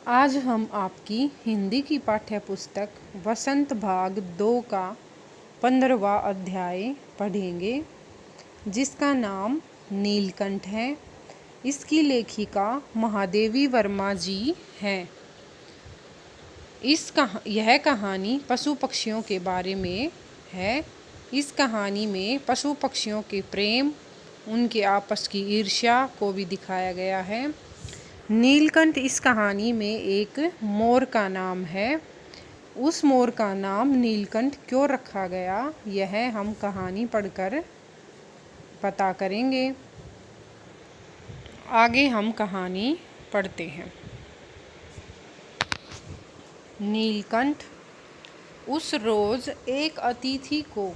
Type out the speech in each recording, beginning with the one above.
आज हम आपकी हिंदी की पाठ्य पुस्तक वसंत भाग 2 का 15वां अध्याय पढ़ेंगे, जिसका नाम नीलकंठ है। इसकी लेखिका महादेवी वर्मा जी हैं। यह कहानी पशु पक्षियों के बारे में है। इस कहानी में पशु पक्षियों के प्रेम, उनके आपस की ईर्ष्या को भी दिखाया गया है। नीलकंठ इस कहानी में एक मोर का नाम है। उस मोर का नाम नीलकंठ क्यों रखा गया, यह हम कहानी पढ़कर पता करेंगे। आगे हम कहानी पढ़ते हैं। नीलकंठ। उस रोज़ एक अतिथि को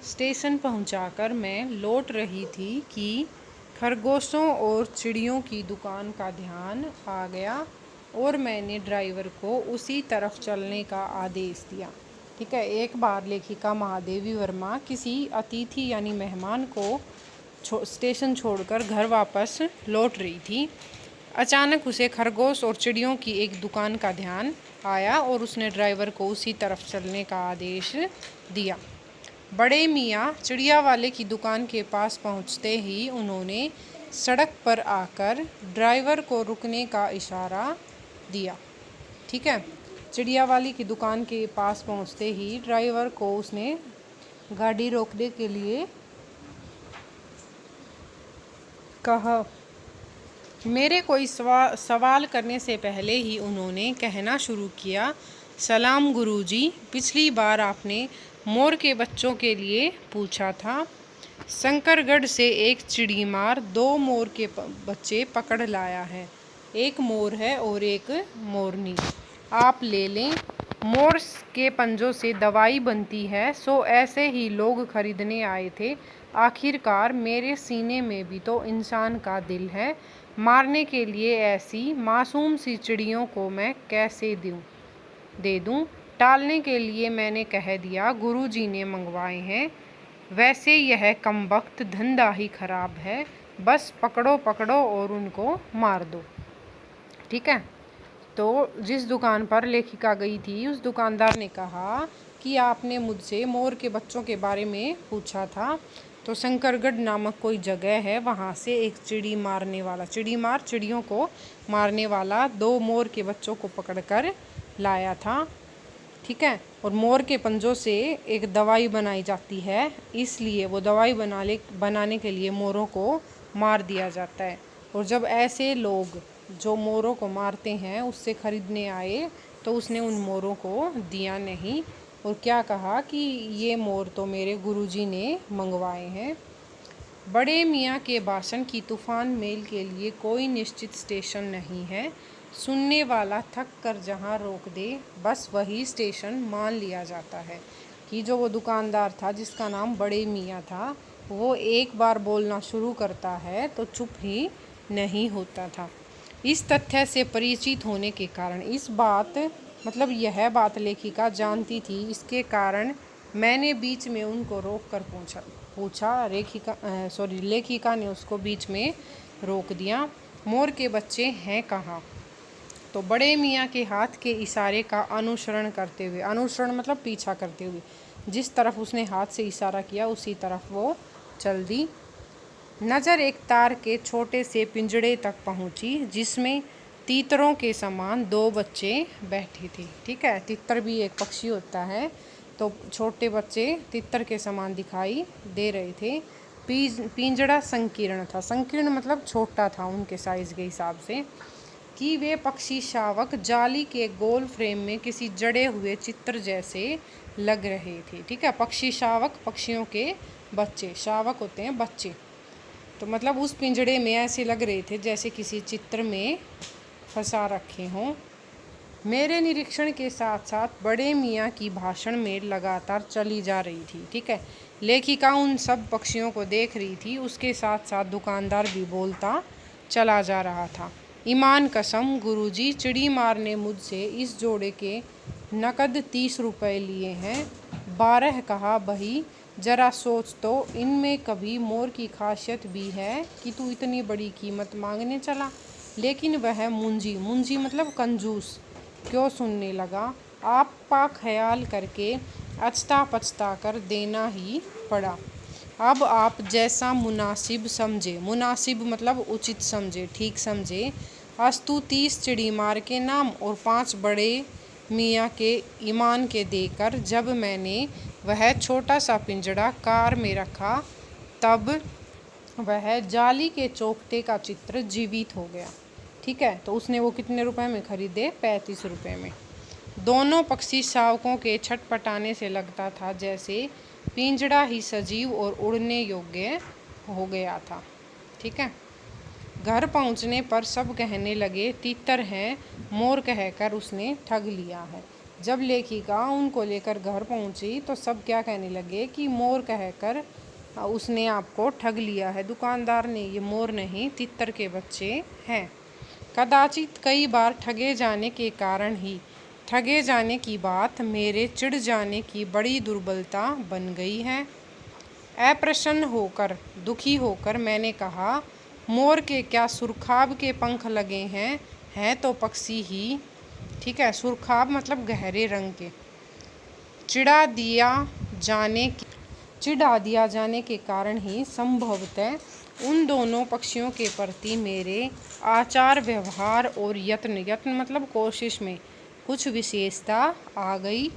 स्टेशन पहुंचाकर मैं लौट रही थी कि खरगोशों और चिड़ियों की दुकान का ध्यान आ गया और मैंने ड्राइवर को उसी तरफ चलने का आदेश दिया। ठीक है, एक बार लेखिका महादेवी वर्मा किसी अतिथि यानी मेहमान को स्टेशन छोड़कर घर वापस लौट रही थी। अचानक उसे खरगोश और चिड़ियों की एक दुकान का ध्यान आया और उसने ड्राइवर को उसी तरफ चलने का आदेश दिया। बड़े मियाँ चिड़िया वाले की दुकान के पास पहुंचते ही उन्होंने सड़क पर आकर ड्राइवर को रुकने का इशारा दिया। ठीक है, चिड़िया वाली की दुकान के पास पहुंचते ही ड्राइवर को उसने गाड़ी रोकने के लिए कहा। मेरे कोई सवाल करने से पहले ही उन्होंने कहना शुरू किया, सलाम गुरुजी, पिछली बार आपने मोर के बच्चों के लिए पूछा था। शंकरगढ़ से एक चिड़ीमार 2 मोर के बच्चे पकड़ लाया है। एक मोर है और एक मोरनी। आप ले लें। मोर के पंजों से दवाई बनती है, सो ऐसे ही लोग खरीदने आए थे। आखिरकार मेरे सीने में भी तो इंसान का दिल है। मारने के लिए ऐसी मासूम सी चिड़ियों को मैं कैसे दे दूं? टालने के लिए मैंने कह दिया, गुरुजी ने मंगवाए हैं। वैसे यह कमबख्त धंधा ही खराब है। बस पकड़ो और उनको मार दो। ठीक है, तो जिस दुकान पर लेखिका गई थी उस दुकानदार ने कहा कि आपने मुझसे मोर के बच्चों के बारे में पूछा था, तो शंकरगढ़ नामक कोई जगह है, वहाँ से एक चिड़ियों को मारने वाला 2 मोर के बच्चों को पकड़कर लाया था। ठीक है, और मोर के पंजों से एक दवाई बनाई जाती है, इसलिए वो दवाई बनाने के लिए मोरों को मार दिया जाता है। और जब ऐसे लोग जो मोरों को मारते हैं उससे खरीदने आए तो उसने उन मोरों को दिया नहीं और क्या कहा कि ये मोर तो मेरे गुरुजी ने मंगवाए हैं। बड़े मियाँ के भाषण की तूफान मेल के लिए कोई निश्चित स्टेशन नहीं है। सुनने वाला थक कर जहाँ रोक दे, बस वही स्टेशन मान लिया जाता है। कि जो वो दुकानदार था जिसका नाम बड़े मियाँ था, वो एक बार बोलना शुरू करता है तो चुप ही नहीं होता था। इस तथ्य से परिचित होने के कारण यह बात लेखिका जानती थी। इसके कारण मैंने बीच में उनको रोक कर पूछा। लेखिका ने उसको बीच में रोक दिया, मोर के बच्चे हैं कहाँ? तो बड़े मियाँ के हाथ के इशारे का अनुसरण मतलब पीछा करते हुए, जिस तरफ उसने हाथ से इशारा किया उसी तरफ वो चल दी। नज़र एक तार के छोटे से पिंजड़े तक पहुंची, जिसमें तीतरों के समान 2 बच्चे बैठे थे। ठीक है, तितर भी एक पक्षी होता है, तो छोटे बच्चे तितर के समान दिखाई दे रहे थे। पिंजड़ा संकीर्ण था। संकीर्ण मतलब छोटा था उनके साइज के हिसाब से। कि वे पक्षी शावक जाली के गोल फ्रेम में किसी जड़े हुए चित्र जैसे लग रहे थे। ठीक है, पक्षी शावक, पक्षियों के बच्चे, शावक होते हैं बच्चे, तो मतलब उस पिंजड़े में ऐसे लग रहे थे जैसे किसी चित्र में फंसा रखे हों। मेरे निरीक्षण के साथ साथ बड़े मियाँ की भाषण में लगातार चली जा रही थी। ठीक है, लेखिका उन सब पक्षियों को देख रही थी, उसके साथ साथ दुकानदार भी बोलता चला जा रहा था। ईमान कसम गुरुजी, चिड़ी मार ने मुझसे इस जोड़े के नकद 30 रुपये लिए हैं। 12 कहा, बही जरा सोच तो, इनमें कभी मोर की खासियत भी है कि तू इतनी बड़ी कीमत मांगने चला। लेकिन वह मुंजी, मुंजी मतलब कंजूस, क्यों सुनने लगा। आपका ख्याल करके अछता पछता कर देना ही पड़ा। अब आप जैसा मुनासिब समझे, मुनासिब मतलब उचित समझे, ठीक समझे। अस्तु 30 चिड़ी मार के नाम और 5 बड़े मियाँ के ईमान के देकर जब मैंने वह छोटा सा पिंजड़ा कार में रखा, तब वह जाली के चौकटे का चित्र जीवित हो गया। ठीक है, तो उसने वो कितने रुपए में खरीदे? 35 रुपए में। दोनों पक्षी शावकों के छटपटाने से लगता था जैसे पिंजड़ा ही सजीव और उड़ने योग्य हो गया था। ठीक है। घर पहुंचने पर सब कहने लगे तितर है, मोर कहकर उसने ठग लिया है। जब लेखिका उनको लेकर घर पहुंची तो सब क्या कहने लगे कि मोर कहकर उसने आपको ठग लिया है दुकानदार ने, ये मोर नहीं तितर के बच्चे हैं। कदाचित कई बार ठगे जाने के कारण ही ठगे जाने की बात मेरे चिढ़ जाने की बड़ी दुर्बलता बन गई है। अप्रसन्न होकर, दुखी होकर मैंने कहा, मोर के क्या सुरखाब के पंख लगे हैं तो पक्षी ही। ठीक है, सुरखाब मतलब गहरे रंग के। चिढ़ा दिया जाने के कारण ही संभवतः उन दोनों पक्षियों के प्रति मेरे आचार व्यवहार और यत्न मतलब कोशिश में कुछ विशेषता आ गई।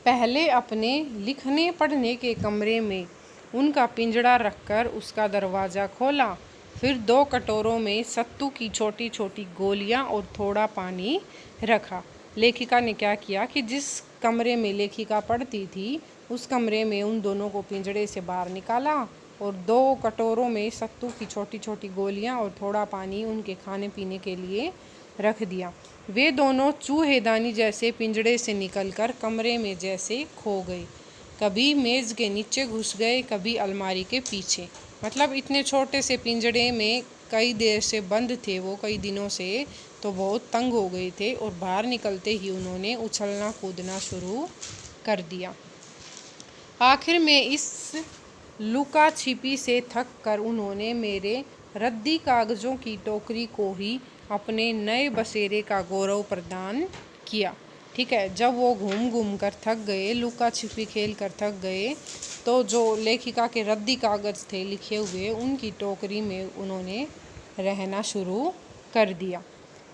पहले अपने लिखने पढ़ने के कमरे में उनका पिंजड़ा रखकर उसका दरवाज़ा खोला, फिर 2 कटोरों में सत्तू की छोटी छोटी गोलियां और थोड़ा पानी रखा। लेखिका ने क्या किया कि जिस कमरे में लेखिका पढ़ती थी उस कमरे में उन दोनों को पिंजड़े से बाहर निकाला और 2 कटोरों में सत्तू की छोटी छोटी गोलियां और थोड़ा पानी उनके खाने पीने के लिए रख दिया। वे दोनों चूहेदानी जैसे पिंजड़े से निकलकर कमरे में जैसे खो गए। कभी मेज़ के नीचे घुस गए, कभी अलमारी के पीछे। मतलब इतने छोटे से पिंजड़े में कई देर से बंद थे वो, कई दिनों से, तो बहुत तंग हो गए थे और बाहर निकलते ही उन्होंने उछलना कूदना शुरू कर दिया। आखिर में इस लुका छिपी से थक कर उन्होंने मेरे रद्दी कागज़ों की टोकरी को ही अपने नए बसेरे का गौरव प्रदान किया। ठीक है, जब वो घूम घूम कर थक गए, लुका छिपी खेल कर थक गए, तो जो लेखिका के रद्दी कागज़ थे लिखे हुए, उनकी टोकरी में उन्होंने रहना शुरू कर दिया।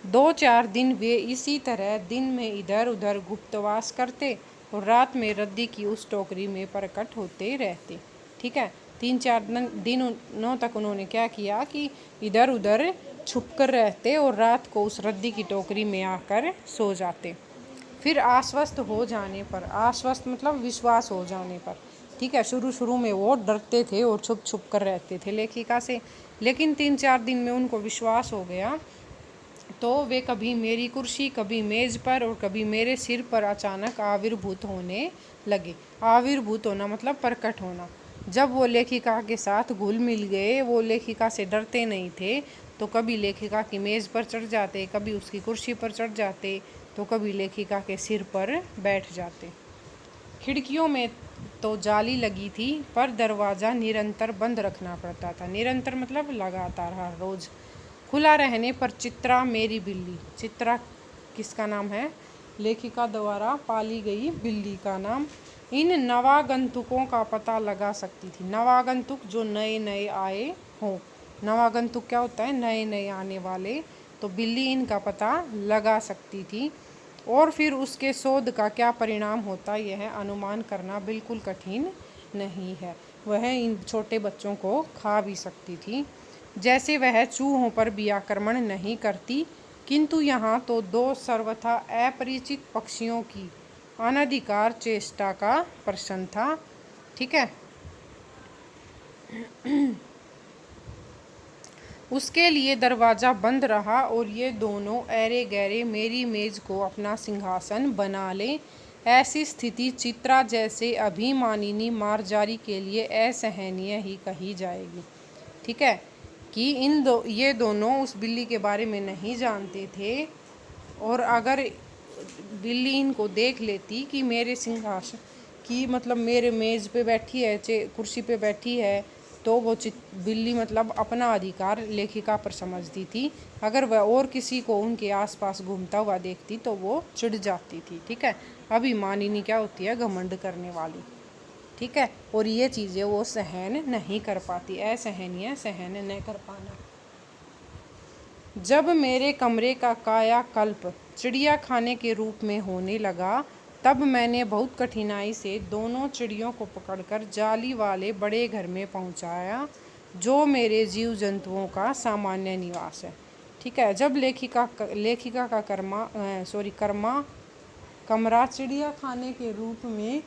2-4 दिन वे इसी तरह दिन में इधर उधर गुप्तवास करते और रात में रद्दी की उस टोकरी में प्रकट होते रहते। ठीक है, 3-4 दिनों तक उन्होंने क्या किया कि इधर उधर छुप कर रहते और रात को उस रद्दी की टोकरी में आकर सो जाते। फिर आश्वस्त हो जाने पर, आश्वस्त मतलब विश्वास हो जाने पर, ठीक है, शुरू में वो डरते थे और छुप छुप कर रहते थे लेखिका से, लेकिन 3-4 दिन में उनको विश्वास हो गया तो वे कभी मेरी कुर्सी, कभी मेज़ पर और कभी मेरे सिर पर अचानक आविर्भूत होने लगे। आविर्भूत होना मतलब प्रकट होना। जब वो लेखिका के साथ घुल मिल गए, वो लेखिका से डरते नहीं थे, तो कभी लेखिका की मेज़ पर चढ़ जाते, कभी उसकी कुर्सी पर चढ़ जाते, तो कभी लेखिका के सिर पर बैठ जाते। खिड़कियों में तो जाली लगी थी पर दरवाज़ा निरंतर बंद रखना पड़ता था। निरंतर मतलब लगातार, हर रोज़। खुला रहने पर चित्रा मेरी बिल्ली, चित्रा किसका नाम है? लेखिका द्वारा पाली गई बिल्ली का नाम, इन नवागंतुकों का पता लगा सकती थी। नवागंतुक जो नए नए आए हों, नवागंतुक क्या होता है? नए नए आने वाले। तो बिल्ली इनका पता लगा सकती थी और फिर उसके शोध का क्या परिणाम होता यह अनुमान करना बिल्कुल कठिन नहीं है। वह इन छोटे बच्चों को खा भी सकती थी। जैसे वह चूहों पर भी आक्रमण नहीं करती, किंतु यहाँ तो 2 सर्वथा अपरिचित पक्षियों की अनधिकार चेष्टा का प्रश्न था। ठीक है, उसके लिए दरवाज़ा बंद रहा और ये दोनों ऐरे गैरे मेरी मेज़ को अपना सिंहासन बना लें। ऐसी स्थिति चित्रा जैसे अभिमानिनी मार्जारी के लिए असहनीय ही कही जाएगी। ठीक है, कि ये दोनों उस बिल्ली के बारे में नहीं जानते थे और अगर बिल्ली इनको देख लेती कि मेरे सिंहासन की मतलब मेरे मेज़ पे बैठी है, कुर्सी पे बैठी है तो वो बिल्ली मतलब अपना अधिकार लेखिका पर समझती थी। अगर वह और किसी को उनके आसपास घूमता हुआ देखती तो वो चिढ़ जाती थी। ठीक है, अभिमानिनी क्या होती है? घमंड करने वाली। ठीक है, और ये चीज़ें वो सहन नहीं कर पाती। असहनीय सहन नहीं कर पाना। जब मेरे कमरे का कायाकल्प चिड़िया खाने के रूप में होने लगा, तब मैंने बहुत कठिनाई से दोनों चिड़ियों को पकड़कर जाली वाले बड़े घर में पहुंचाया, जो मेरे जीव जंतुओं का सामान्य निवास है। ठीक है, जब लेखिका का कमरा चिड़िया खाने के रूप में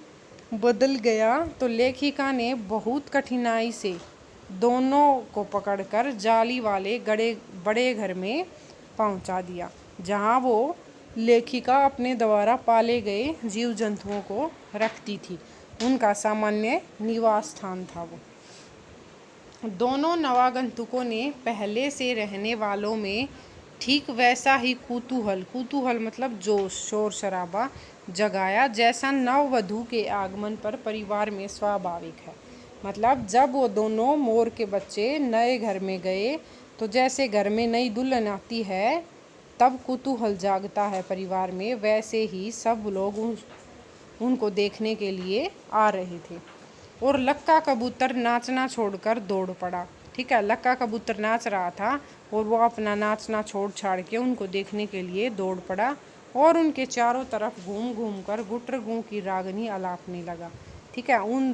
बदल गया, तो लेखिका ने बहुत कठिनाई से दोनों को पकड़कर जाली वाले बड़े घर में पहुंचा दिया, जहां वो लेखिका अपने द्वारा पाले गए जीव जंतुओं को रखती थी। उनका सामान्य निवास स्थान था वो। दोनों नवागंतुकों ने पहले से रहने वालों में ठीक वैसा ही कुतूहल मतलब जोश, शोर शराबा जगाया जैसा नववधू के आगमन पर परिवार में स्वाभाविक है। मतलब जब वो दोनों मोर के बच्चे नए घर में गए, तो जैसे घर में नई दुल्हन आती है तब कुतूहल जागता है परिवार में, वैसे ही सब लोग उनको देखने के लिए आ रहे थे। और लक्का कबूतर नाचना छोड़कर दौड़ पड़ा। ठीक है, लक्का कबूतर नाच रहा था और वो अपना नाचना छोड़ छाड़ के उनको देखने के लिए दौड़ पड़ा और उनके चारों तरफ घूम घूम कर गुटर गूं की रागनी अलापने लगा। ठीक है, उन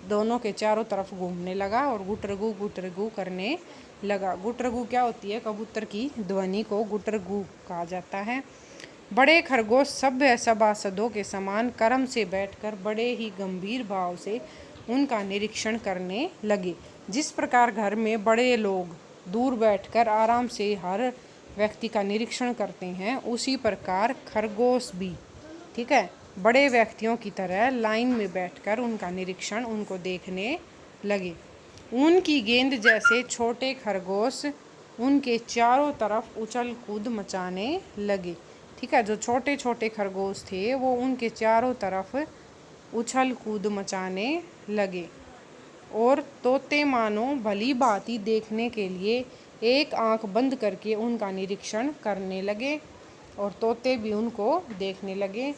दोनों के चारों तरफ घूमने लगा और गुटरगू करने लगा। गुटरगू क्या होती है? कबूतर की ध्वनि को गुटरगू कहा जाता है। बड़े खरगोश सभ्य सभासदों के समान क्रम से बैठकर बड़े ही गंभीर भाव से उनका निरीक्षण करने लगे। जिस प्रकार घर में बड़े लोग दूर बैठकर आराम से हर व्यक्ति का निरीक्षण करते हैं, उसी प्रकार खरगोश भी, ठीक है, बड़े व्यक्तियों की तरह लाइन में बैठकर उनका निरीक्षण, उनको देखने लगे। उनकी गेंद जैसे छोटे खरगोश उनके चारों तरफ उछल कूद मचाने लगे। ठीक है, जो छोटे छोटे खरगोश थे वो उनके चारों तरफ उछल कूद मचाने लगे और तोते मानो भली भांति देखने के लिए एक आंख बंद करके उनका निरीक्षण करने लगे और तोते भी उनको देखने लगे।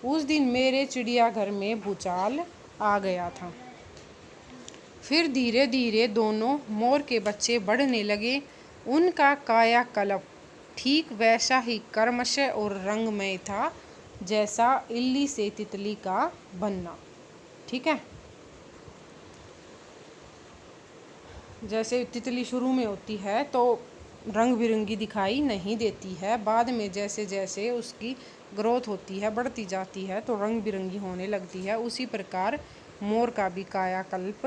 उस दिन मेरे चिड़ियाघर में भूचाल आ गया था। फिर धीरे धीरे दोनों मोर के बच्चे बढ़ने लगे। उनका कायाकल्प ठीक वैसा ही कर्मश और रंगमय था जैसा इल्ली से तितली का बनना। ठीक है, जैसे तितली शुरू में होती है तो रंग बिरंगी दिखाई नहीं देती है, बाद में जैसे जैसे उसकी ग्रोथ होती है, बढ़ती जाती है, तो रंग बिरंगी होने लगती है। उसी प्रकार मोर का भी कायाकल्प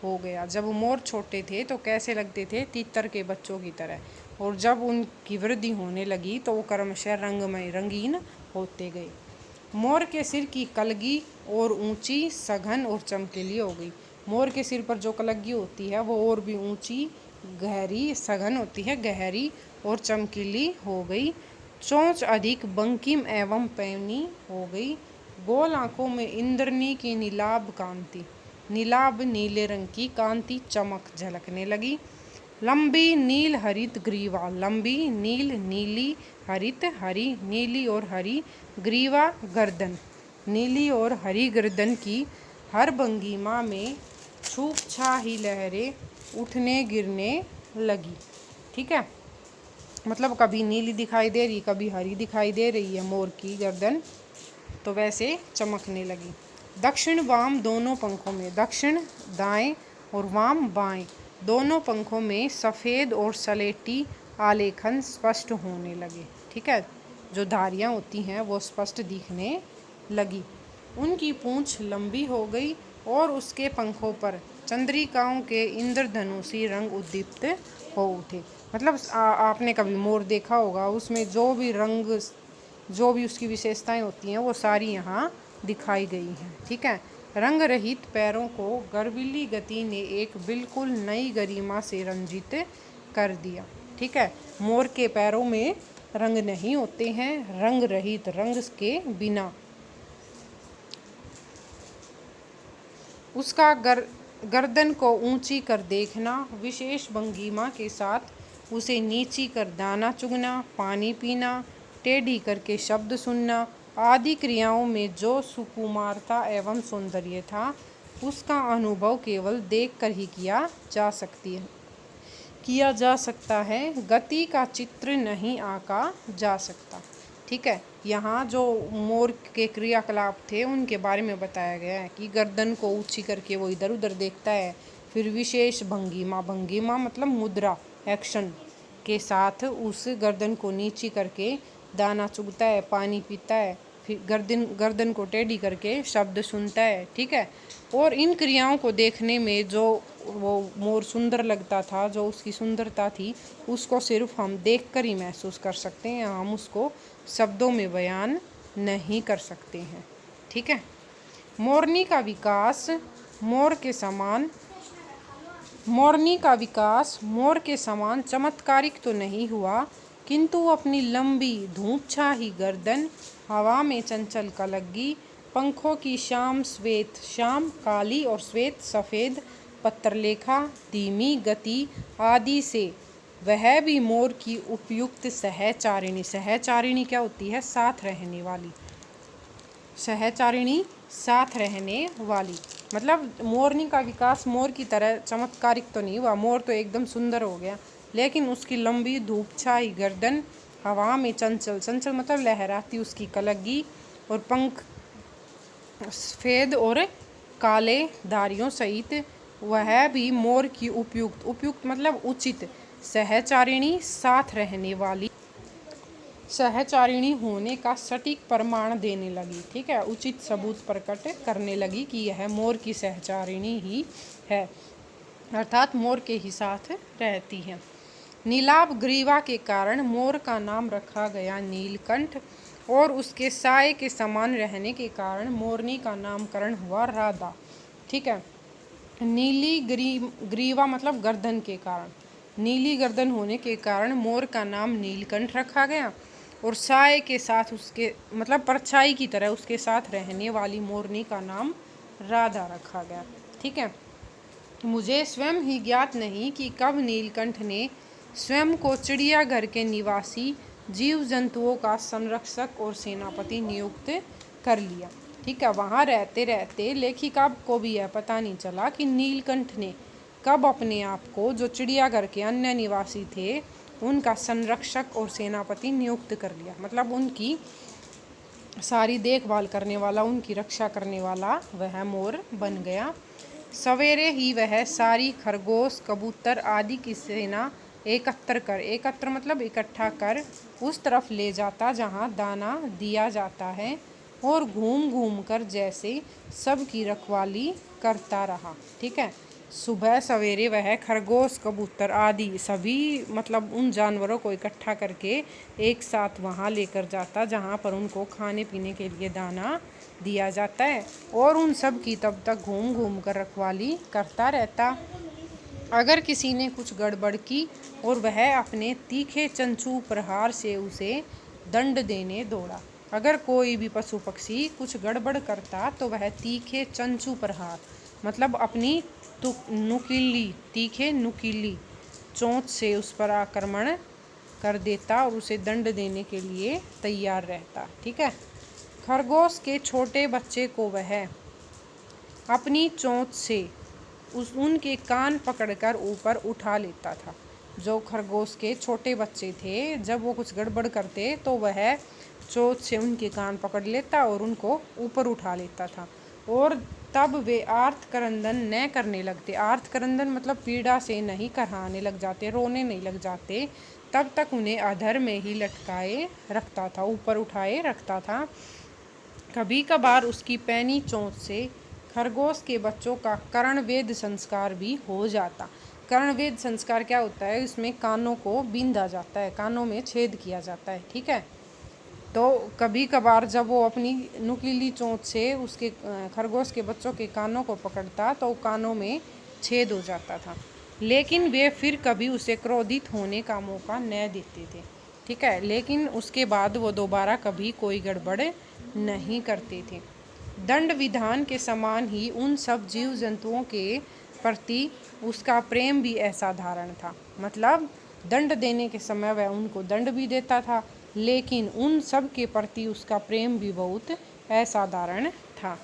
हो गया। जब मोर छोटे थे तो कैसे लगते थे? तीतर के बच्चों की तरह, और जब उनकी वृद्धि होने लगी तो वो क्रमशः रंगमय रंगीन होते गए। मोर के सिर की कलगी और ऊंची, सघन और चमकीली हो गई। मोर के सिर पर जो कलगी होती है वो और भी ऊंची, गहरी, सघन होती है, गहरी और चमकीली हो गई। चोंच अधिक बंकिम एवं पैनी हो गई। गोल आंखों में इंद्रनी की नीलाभ कांति, नीलाभ नीले रंग की कांति चमक झलकने लगी। लंबी नील हरित ग्रीवा, लंबी नील, नीली, हरित, हरी, नीली और हरी ग्रीवा गर्दन, नीली और हरी गर्दन की हर भंगिमा में छूप छा ही लहरें उठने गिरने लगी। ठीक है, मतलब कभी नीली दिखाई दे रही, कभी हरी दिखाई दे रही है मोर की गर्दन, तो वैसे चमकने लगी। दक्षिण वाम दोनों पंखों में, दक्षिण दाएं और वाम बाएं, दोनों पंखों में सफ़ेद और सलेटी आलेखन स्पष्ट होने लगे। ठीक है, जो धारियां होती हैं वो स्पष्ट दिखने लगी। उनकी पूंछ लंबी हो गई और उसके पंखों पर चंद्रिकाओं के इंद्रधनुषी रंग उद्दीप्त हो उठे। मतलब आपने कभी मोर देखा होगा, उसमें जो भी रंग, जो भी उसकी विशेषताएं होती हैं वो सारी यहाँ दिखाई गई हैं। ठीक है, रंग रहित पैरों को गर्वीली गति ने एक बिल्कुल नई गरिमा से रंजित कर दिया। ठीक है, मोर के पैरों में रंग नहीं होते हैं, रंग रहित, रंग के बिना। गर्दन को ऊंची कर देखना, विशेष भंगिमा के साथ उसे नीची कर दाना चुगना, पानी पीना, टेढ़ी करके शब्द सुनना आदि क्रियाओं में जो सुकुमारता एवं सौंदर्य था, उसका अनुभव केवल देखकर ही किया जा सकता है। गति का चित्र नहीं आंका जा सकता। ठीक है, यहाँ जो मोर के क्रियाकलाप थे उनके बारे में बताया गया है कि गर्दन को ऊंची करके वो इधर उधर देखता है, फिर विशेष भंगिमा मतलब मुद्रा, एक्शन के साथ उस गर्दन को नीची करके दाना चुगता है, पानी पीता है, फिर गर्दन को टेढ़ी करके शब्द सुनता है। ठीक है, और इन क्रियाओं को देखने में जो वो मोर सुंदर लगता था, जो उसकी सुंदरता थी, उसको सिर्फ हम देखकर ही महसूस कर सकते हैं, हम उसको शब्दों में बयान नहीं कर सकते हैं। ठीक है, मोरनी का विकास मोर के समान चमत्कारिक तो नहीं हुआ, किंतु अपनी लंबी धूपछाही गर्दन, हवा में चंचल कलगी, पंखों की शाम काली और श्वेत सफ़ेद पत्रलेखा, धीमी गति आदि से वह भी मोर की उपयुक्त सहचारिणी क्या होती है? साथ रहने वाली। सहचारिणी साथ रहने वाली मतलब मोरनी का विकास मोर की तरह चमत्कारिक तो नहीं हुआ, मोर तो एकदम सुंदर हो गया, लेकिन उसकी लंबी धूपछाई गर्दन, हवा में चंचल मतलब लहराती उसकी कलगी, और पंख सफेद और काले धारियों सहित वह भी मोर की उपयुक्त मतलब उचित सहचारिणी, साथ रहने वाली सहचारिणी होने का सटीक प्रमाण देने लगी। ठीक है, उचित सबूत प्रकट करने लगी कि यह मोर की सहचारिणी ही है, अर्थात मोर के ही साथ रहती है। नीलाभ ग्रीवा के कारण मोर का नाम रखा गया नीलकंठ, और उसके साए के समान रहने के कारण मोरनी का नामकरण हुआ राधा। ठीक है, नीली ग्रीवा मतलब गर्दन के कारण, नीली गर्दन होने के कारण मोर का नाम नीलकंठ रखा गया, और साए के साथ उसके मतलब परछाई की तरह उसके साथ रहने वाली मोरनी का नाम राधा रखा गया। ठीक है, मुझे स्वयं ही ज्ञात नहीं कि कब नीलकंठ ने स्वयं को चिड़ियाघर के निवासी जीव जंतुओं का संरक्षक और सेनापति नियुक्त कर लिया। ठीक है, वहाँ रहते रहते लेखिका को भी यह पता नहीं चला कि नीलकंठ ने कब अपने आप को जो चिड़ियाघर के अन्य निवासी थे उनका संरक्षक और सेनापति नियुक्त कर लिया, मतलब उनकी सारी देखभाल करने वाला, उनकी रक्षा करने वाला वह मोर बन गया। सवेरे ही वह सारी खरगोश, कबूतर आदि की सेना एकत्र मतलब इकट्ठा कर उस तरफ ले जाता जहाँ दाना दिया जाता है, और घूम घूम कर जैसे सबकी रखवाली करता रहा। ठीक है, सुबह सवेरे वह खरगोश, कबूतर आदि सभी मतलब उन जानवरों को इकट्ठा करके एक साथ वहाँ लेकर जाता जहाँ पर उनको खाने पीने के लिए दाना दिया जाता है, और उन सब की तब तक घूम घूम कर रखवाली करता रहता। अगर किसी ने कुछ गड़बड़ की और वह अपने तीखे चंचू प्रहार से उसे दंड देने दौड़ा। अगर कोई भी पशु पक्षी कुछ गड़बड़ करता तो वह तीखे चंचू प्रहार मतलब अपनी तीखे नुकीली चोंच से उस पर आक्रमण कर देता और उसे दंड देने के लिए तैयार रहता। ठीक है, खरगोश के छोटे बच्चे को वह अपनी चोंच से उनके कान पकड़कर ऊपर उठा लेता था। जो खरगोश के छोटे बच्चे थे, जब वो कुछ गड़बड़ करते तो वह चोंच से उनके कान पकड़ लेता और उनको ऊपर उठा लेता था, और तब वे आर्तक्रंदन न करने लगते। आर्तक्रंदन मतलब पीड़ा से नहीं कराने लग जाते, रोने नहीं लग जाते, तब तक उन्हें अधर में ही लटकाए रखता था, ऊपर उठाए रखता था। कभी कभार उसकी पैनी चोंच से खरगोश के बच्चों का कर्णवेद संस्कार भी हो जाता। कर्णवेद संस्कार क्या होता है? इसमें कानों को बींधा जाता है, कानों में छेद किया जाता है। ठीक है, तो कभी कभार जब वो अपनी नुकीली चोंच से उसके खरगोश के बच्चों के कानों को पकड़ता तो कानों में छेद हो जाता था, लेकिन वे फिर कभी उसे क्रोधित होने का मौका न देते थे। ठीक है, लेकिन उसके बाद वो दोबारा कभी कोई गड़बड़ नहीं करते थे। दंड विधान के समान ही उन सब जीव जंतुओं के प्रति उसका प्रेम भी असाधारण था। मतलब दंड देने के समय वह उनको दंड भी देता था, लेकिन उन सब के प्रति उसका प्रेम भी बहुत असाधारण था।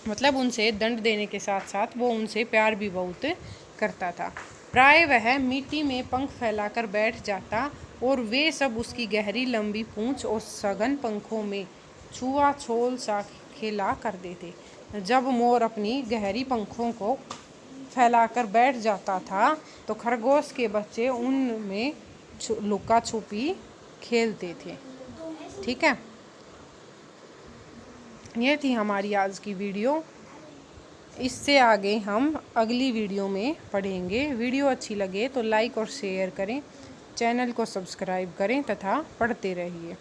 मतलब उनसे दंड देने के साथ साथ वो उनसे प्यार भी बहुत करता था। प्राय वह मिट्टी में पंख फैलाकर बैठ जाता और वे सब उसकी गहरी लंबी पूंछ और सघन पंखों में छुआ-छोल सा खेला करते थे। जब मोर अपनी गहरी पंखों को फैलाकर बैठ जाता था तो खरगोश के बच्चे उनमें लुका छुपी खेलते थे। ठीक है, ये थी हमारी आज की वीडियो। इससे आगे हम अगली वीडियो में पढ़ेंगे। वीडियो अच्छी लगे तो लाइक और शेयर करें, चैनल को सब्सक्राइब करें तथा पढ़ते रहिए।